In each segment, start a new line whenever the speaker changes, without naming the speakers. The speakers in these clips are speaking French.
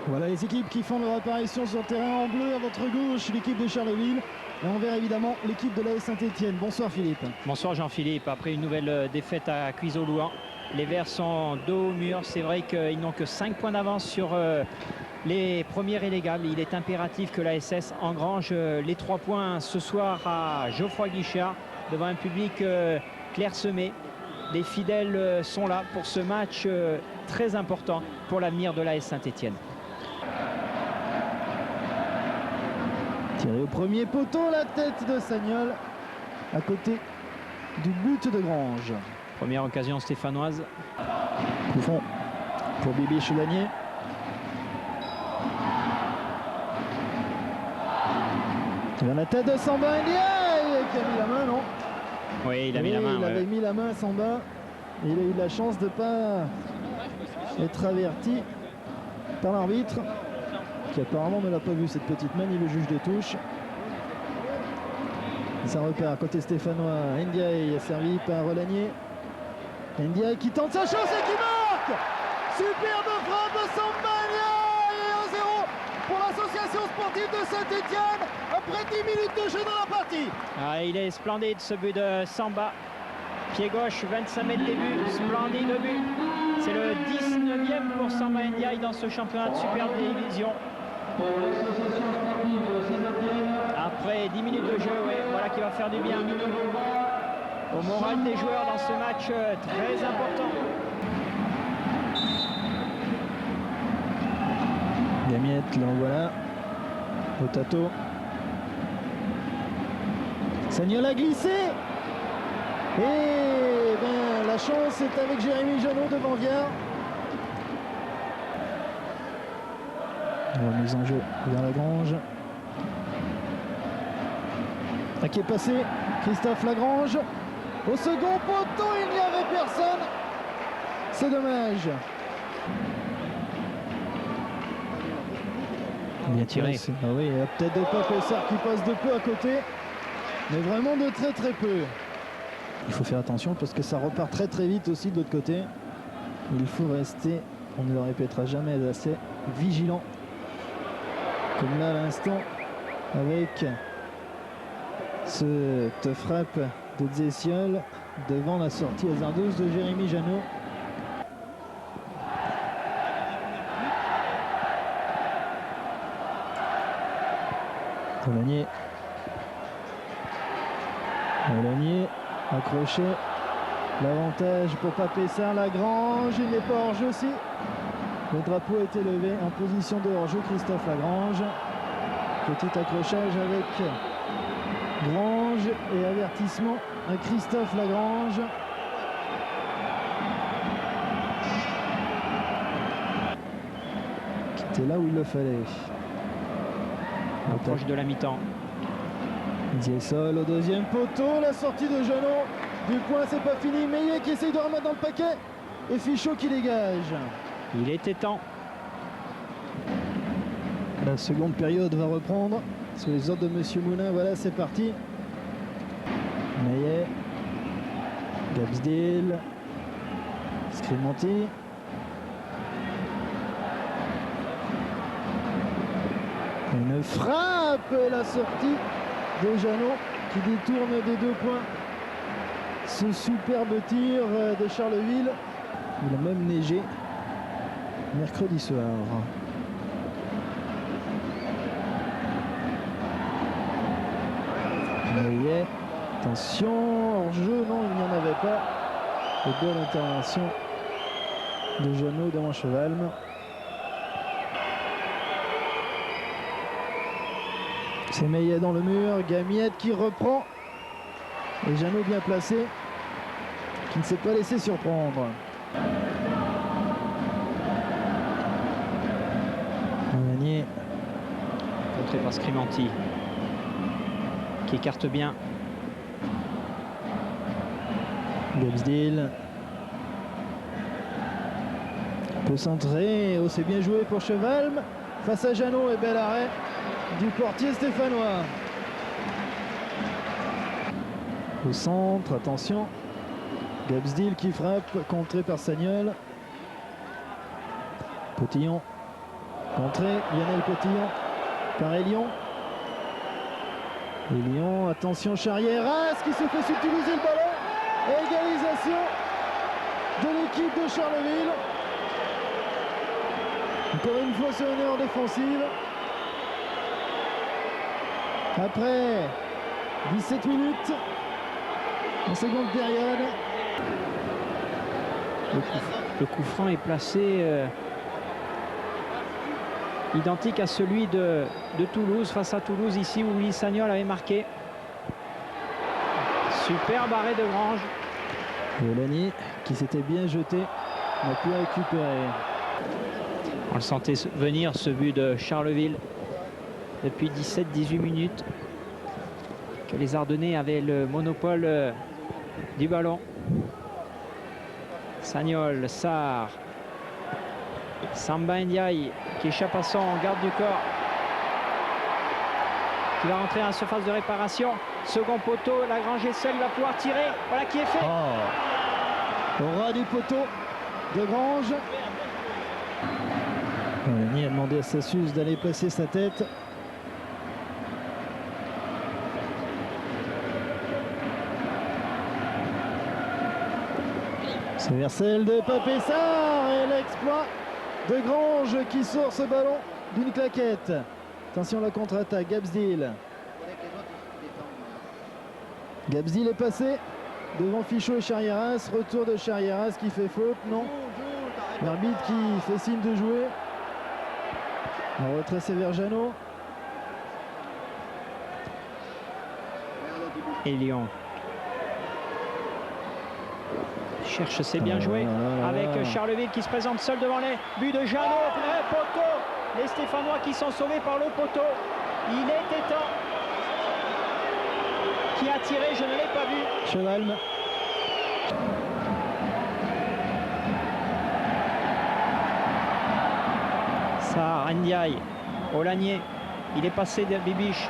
Voilà les équipes qui font leur apparition sur le terrain. En bleu à votre gauche, l'équipe de Charleville. Et en vert évidemment l'équipe de l'AS Saint-Etienne. Bonsoir Philippe.
Bonsoir Jean-Philippe. Après une nouvelle défaite à Cuiseaux-Louan, les Verts sont dos au mur. C'est vrai qu'ils n'ont que 5 points d'avance sur les premiers relégables. Il est impératif que l'ASS engrange les 3 points ce soir à Geoffroy-Guichard devant un public clairsemé. Les fidèles sont là pour ce match très important pour l'avenir de l'AS Saint-Etienne.
Tiré au premier poteau, la tête de Sagnol à côté du but de Grange.
Première occasion stéphanoise.
Coup franc pour Bibi Chelanier. Dans la tête de Samba Ndiaye qui a mis la main, non?
Oui, il a mis la main.
Il avait mis la main Samba. Et il a eu la chance de ne pas être averti par l'arbitre, qui apparemment ne l'a pas vu cette petite main, ni le juge de touche. Ça repart côté stéphanois. Ndiaye servi par Relanier. Ndiaye qui tente sa chance et qui marque. Superbe frappe de Samba Ndiaye. 1-0 pour l'association sportive de Saint-Etienne après 10 minutes de jeu dans la partie.
Ah, il est splendide ce but de Samba. Pied gauche, 25 mètres début, splendide but. C'est le 19e pour Samba Ndiaye dans ce championnat de Super Division. Après 10 minutes de jeu, ouais, voilà qui va faire du bien au moral des joueurs dans ce match très important.
Gamiette, là voilà. Au tâteau. Sagnol a glissé. Et ben, la chance est avec Jérémy Janot devant Viard. Remise en jeu vers Lagrange. Qui est passé, Christophe Lagrange. Au second poteau, il n'y avait personne. C'est dommage.
Bien tiré.
Ah oui, il y a peut-être de pas Pessard qui passe de peu à côté. Mais vraiment de très très peu. Il faut faire attention parce que ça repart très très vite aussi de l'autre côté. Il faut rester, on ne le répétera jamais assez, vigilant. Comme là à l'instant avec cette frappe de Zessiol devant la sortie hasardeuse de Jérémy Janot. Relanier accroché. L'avantage pour Papessard, Lagrange, il n'est pas hors-jeu aussi. Le drapeau a été levé en position de hors-jeu, Christophe Lagrange. Petit accrochage avec Grange et avertissement à Christophe Lagrange. Qui était là où il le fallait.
Proche de la mi-temps.
Zessiol au deuxième poteau, la sortie de Janot. Du point, c'est pas fini. Meillet qui essaye de remettre dans le paquet. Et Fichot qui dégage.
Il était temps.
La seconde période va reprendre. Sous les ordres de Monsieur Moulin, voilà, c'est parti. Meillet. Gabsdale. Scrimonti. Une frappe et la sortie de Janot qui détourne des 2 points. Ce superbe tir de Charleville. Il a même neigé mercredi soir. Meillet, attention, hors-jeu, non, il n'y en avait pas. Et belle intervention de Janot devant Chevalme. C'est Meillet dans le mur, Gamiette qui reprend. Et Janot bien placé, qui ne s'est pas laissé surprendre. Relanier.
Contré par Scrimanti. Qui écarte bien.
Gabsdale. Peut centrer. Oh, c'est bien joué pour Chevalme. Face à Janot et bel arrêt du portier stéphanois. Au centre, attention. Gabsdale qui frappe, contré par Sagnol. Potillon. Contré, Lionel Potillon par Elion. Elion, attention Charrieras qui se fait subtiliser le ballon. Égalisation de l'équipe de Charleville. Encore une fois sur une erreur défensive. Après 17 minutes en seconde période.
Le coup franc est placé identique à celui de Toulouse, face à Toulouse ici où Willy Sagnol avait marqué. Superbe arrêt de Grange.
Olani qui s'était bien jeté n'a pu récupérer.
On le sentait venir, ce but de Charleville depuis 17-18 minutes, que les Ardennais avaient le monopole du ballon. Sagnol, Sarr, Samba Ndiaye qui échappe à son garde du corps, qui va rentrer à la surface de réparation. Second poteau, Lagrange est seul, il va pouvoir tirer. Voilà qui est fait.
Au ras du poteau de Grange. Olani a demandé à Sassus d'aller placer sa tête. C'est Vercel de Papé Sarr et l'exploit de Grange qui sort ce ballon d'une claquette. Attention à la contre-attaque, Gabsdil. Gabsdil est passé devant Fichot et Charrieras. Retour de Charrieras qui fait faute, non. L'arbitre qui fait signe de jouer. En retrait, c'est Verjano.
Et Lyon cherche, c'est bien joué avec Charleville qui se présente seul devant les buts de Jeannot. Le poteau, les Stéphanois qui sont sauvés par le poteau. Il était temps. Qui a tiré, je ne l'ai pas vu.
Chevalme.
Sarr, Ndiaye, Olanier, il est passé de Bibiche.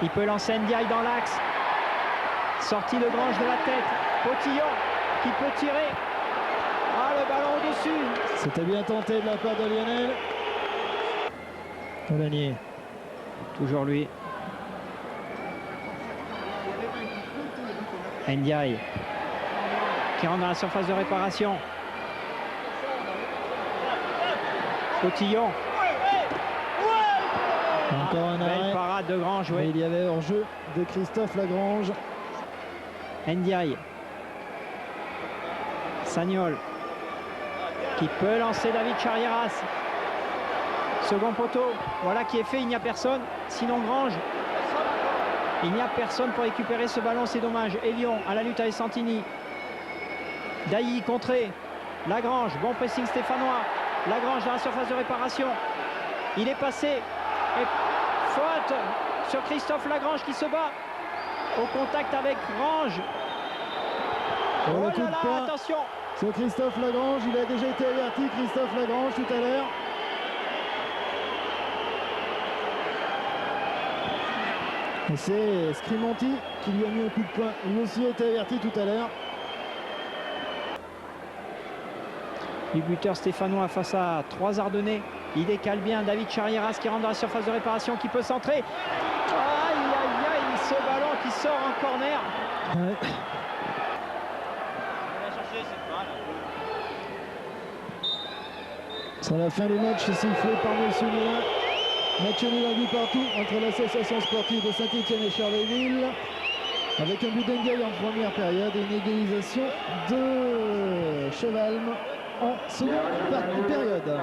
Il peut lancer Ndiaye dans l'axe. Sortie de Grange de la tête. Potillon qui peut tirer. Ah, le ballon au-dessus.
C'était bien tenté de la part de Lionel. Olanier.
Toujours lui. Ndiaye qui rentre dans la surface de réparation. Potillon.
Encore un arrêt.
Belle parade de Grange.
Oui. Il y avait hors-jeu de Christophe Lagrange.
Ndiaye. Sagnol qui peut lancer David Charrieras. Second poteau. Voilà qui est fait. Il n'y a personne. Sinon Grange. Il n'y a personne pour récupérer ce ballon. C'est dommage. Elion à la lutte avec Santini. Dailly contré. Lagrange. Bon pressing stéphanois. Lagrange dans la surface de réparation. Il est passé. Et faute sur Christophe Lagrange qui se bat au contact avec Grange.
Oh
là là, attention.
Sur Christophe Lagrange, il a déjà été averti, Christophe Lagrange, tout à l'heure. Et c'est Scrimonti qui lui a mis un coup de poing. Lui aussi a été averti tout à l'heure.
Du buteur stéphanois face à 3 Ardennais. Il décale bien David Charrieras qui rentre dans la surface de réparation, qui peut centrer. Aïe, aïe, aïe, ce ballon qui sort en corner.
Ouais. C'est la fin du match sifflé par M. Moulin. Match nul un but partout entre l'association sportive de Saint-Étienne et Charleville. Avec un but d'Engueil en première période et une égalisation de Chevalme en seconde période.